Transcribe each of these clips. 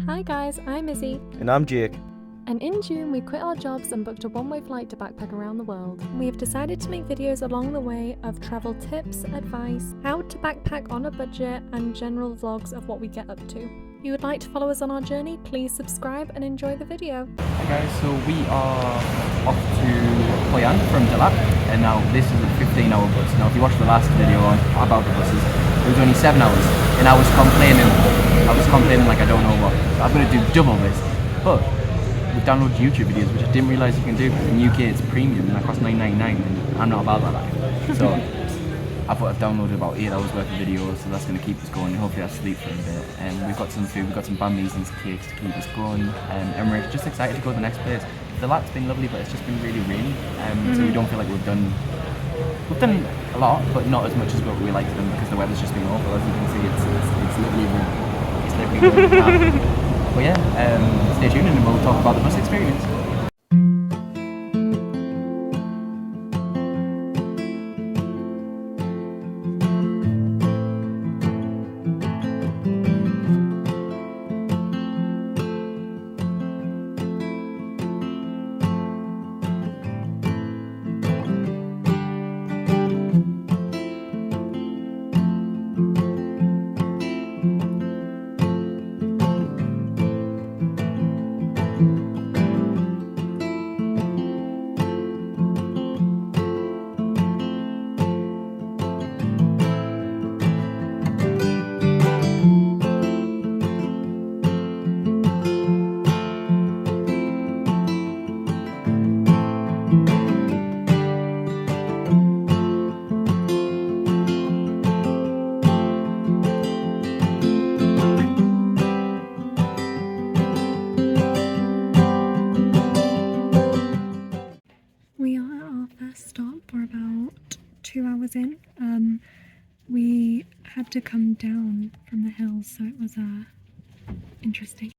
Hi guys, I'm Izzy. And I'm Jake. And in June, we quit our jobs and booked a one-way flight to backpack around the world. We have decided to make videos along the way of travel tips, advice, how to backpack on a budget, and general vlogs of what we get up to. If you would like to follow us on our journey, please subscribe and enjoy the video. Hey guys, so we are off to Hoi An from Dalat, and now this is a 15-hour bus. Now if you watched the last video about the buses, it was only 7 hours, and I was complaining like I don't know what. I'm going to do double this, but we've downloaded YouTube videos, which I didn't realise you can do. In the UK it's premium and that costs $9.99, and I'm not about that life. So I thought I've downloaded about 8 hours worth of videos, so that's going to keep us going, and hopefully I'll sleep for a bit. And we've got some food, we've got some bambies and some cakes to keep us going, and we're just excited to go to the next place. The lat's been lovely, but it's just been really rainy, so we don't feel like we've done a lot, but not as much as what we like to do, because the weather's just been awful. As you can see, it's literally raining. But yeah, stay tuned and we'll talk about the bus experience. We are at our first stop. We're about 2 hours in. We had to come down from the hills, so it was interesting.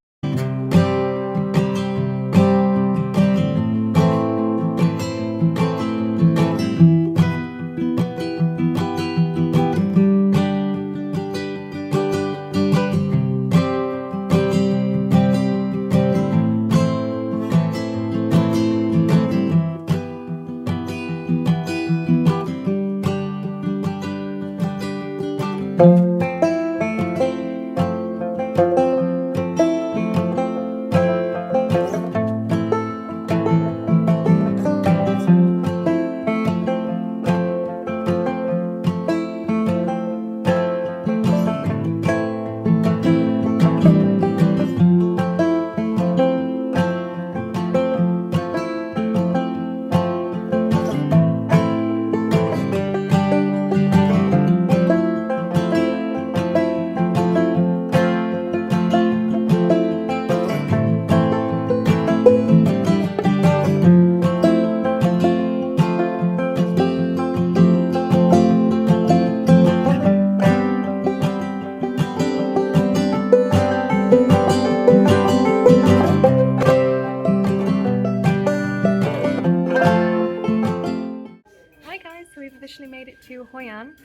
Officially made it to Hoi An.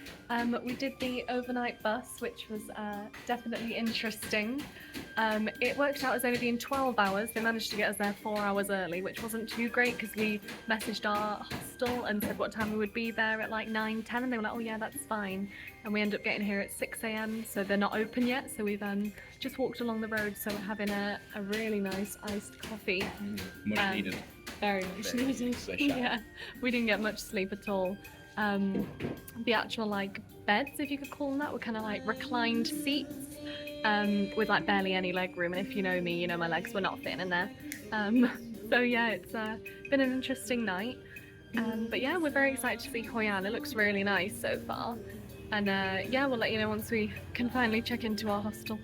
We did the overnight bus, which was definitely interesting. It worked out as only being 12 hours. They managed to get us there 4 hours early, which wasn't too great because we messaged our hostel and said what time we would be there at like 9, 10, and they were like, oh yeah, that's fine. And we ended up getting here at 6 AM, so they're not open yet. So we've just walked along the road, so we're having a really nice iced coffee. Much needed. Very much needed. Yeah, we didn't get much sleep at all. The actual like beds, if you could call them that, were kind of like reclined seats with like barely any leg room, and if you know me, you know my legs were not fitting in there. So yeah, it's been an interesting night, but yeah, we're very excited to see Hoi An. It looks really nice so far, and yeah, we'll let you know once we can finally check into our hostel.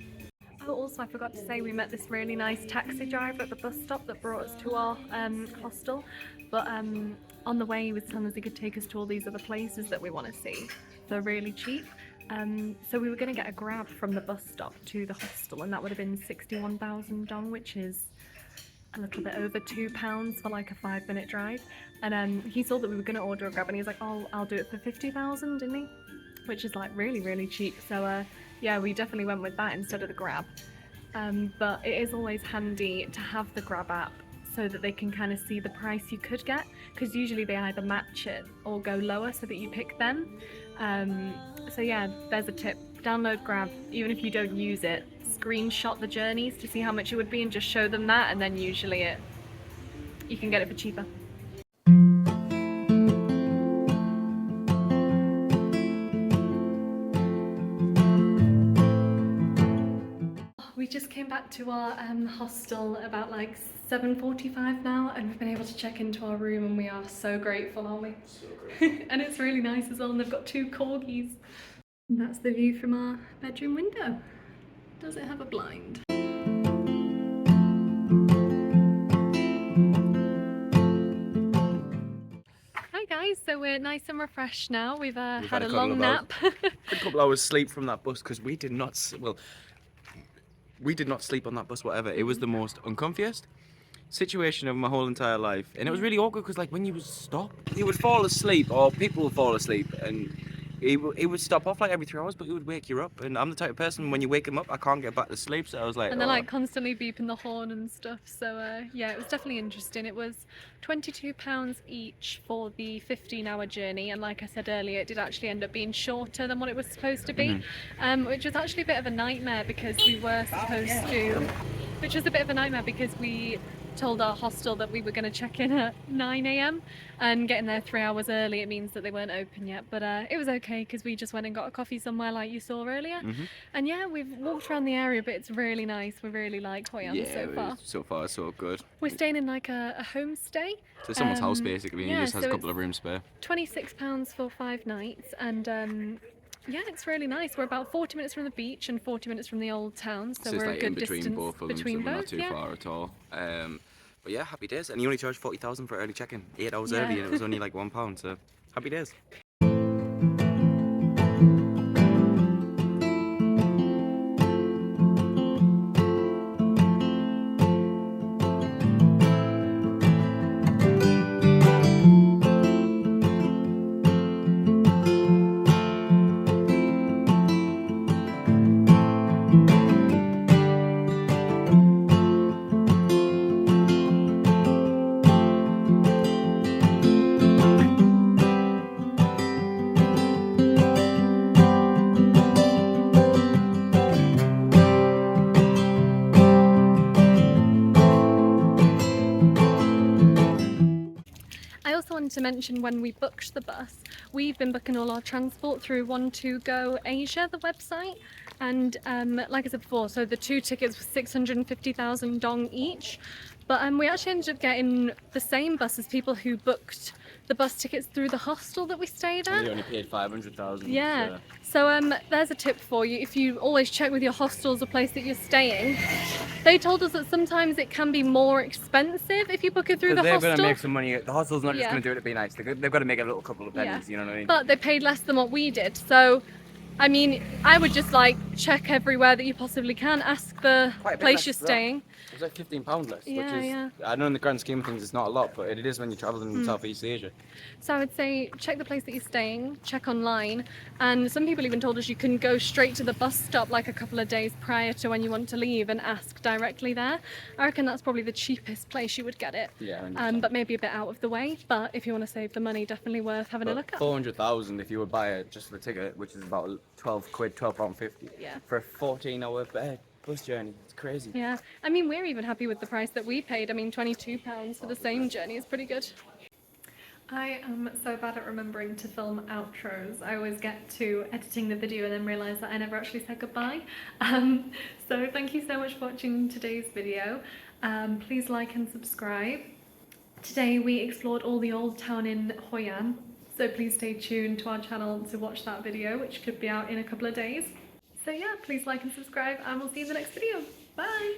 Oh, also I forgot to say we met this really nice taxi driver at the bus stop that brought us to our hostel, but on the way he was telling us he could take us to all these other places that we want to see. They're really cheap. So we were going to get a grab from the bus stop to the hostel, and that would have been 61,000 dong, which is a little bit over £2 for like a 5-minute drive. And he saw that we were going to order a grab, and he was like, oh, I'll do it for 50,000, didn't he? Which is like really, really cheap. So yeah, we definitely went with that instead of the grab. but it is always handy to have the Grab app so that they can kind of see the price you could get, because usually they either match it or go lower so that you pick them. So yeah, there's a tip. Download Grab, even if you don't use it, screenshot the journeys to see how much it would be and just show them that, and then usually you can get it for cheaper. We just came back to our hostel about like 7:45 now, and we've been able to check into our room, and we are so grateful, aren't we? So grateful. And it's really nice as well, and they've got 2 corgis. And that's the view from our bedroom window. Does it have a blind? Hi guys, so we're nice and refreshed now. We've had a long nap. A couple hours sleep from that bus, because we did not sleep on that bus, whatever. It was the most uncomfiest situation of my whole entire life, and it was really awkward because, like, when you would stop, you would fall asleep, or people would fall asleep, and it would stop off like every 3 hours, but it would wake you up. And I'm the type of person, when you wake them up, I can't get back to sleep. So I was like, and they're like constantly beeping the horn and stuff. So yeah, it was definitely interesting. It was £22 each for the 15-hour journey, and like I said earlier, it did actually end up being shorter than what it was supposed to be, which was actually a bit of a nightmare because we told our hostel that we were going to check in at 9 AM, and getting there 3 hours early, it means that they weren't open yet, but it was okay because we just went and got a coffee somewhere like you saw earlier. And yeah, we've walked around the area, but it's really nice. We really like Hoi An so far. So far so good. We're staying in like a homestay. So someone's house basically, and yeah, he just has so a couple of rooms spare. £26 for 5 nights, and yeah, it's really nice. We're about 40 minutes from the beach and 40 minutes from the old town, so it's we're like a good in between distance both of them, between so we're both. not too far at all. But yeah, happy days. And you only charged 40,000 for early check-in, 8 hours early, and it was only like £1, so happy days. To mention, when we booked the bus, we've been booking all our transport through 12Go Asia, the website, and like I said before, so the 2 tickets were 650,000 dong each, but we actually ended up getting the same bus as people who booked the bus tickets through the hostel that we stayed at. We only paid 500,000. Yeah. So there's a tip for you. If you always check with your hostels the place that you're staying, they told us that sometimes it can be more expensive if you book it through the hostel. They're going to make some money. The hostel's not just going to do it to be nice. They've got to make a little couple of pennies, you know what I mean? But they paid less than what we did. So, I mean, I would just like check everywhere that you possibly can. Ask the place you're staying. It was like £15 less, yeah, which is, I know in the grand scheme of things it's not a lot, but it is when you're travelling in Southeast Asia. So I would say check the place that you're staying, check online, and some people even told us you can go straight to the bus stop like a couple of days prior to when you want to leave and ask directly there. I reckon that's probably the cheapest place you would get it, but maybe a bit out of the way. But if you want to save the money, definitely worth having a look at. 400,000 if you would buy it just for the ticket, which is about £12.50 for a 14-hour bus journey. It's crazy. Yeah, I mean, we're even happy with the price that we paid. I mean, £22 for the same journey is pretty good. I am so bad at remembering to film outros. I always get to editing the video and then realise that I never actually said goodbye. So thank you so much for watching today's video. Please like and subscribe. Today we explored all the old town in Hoi An, so please stay tuned to our channel to watch that video, which could be out in a couple of days. So yeah, please like and subscribe, and we'll see you in the next video. Bye!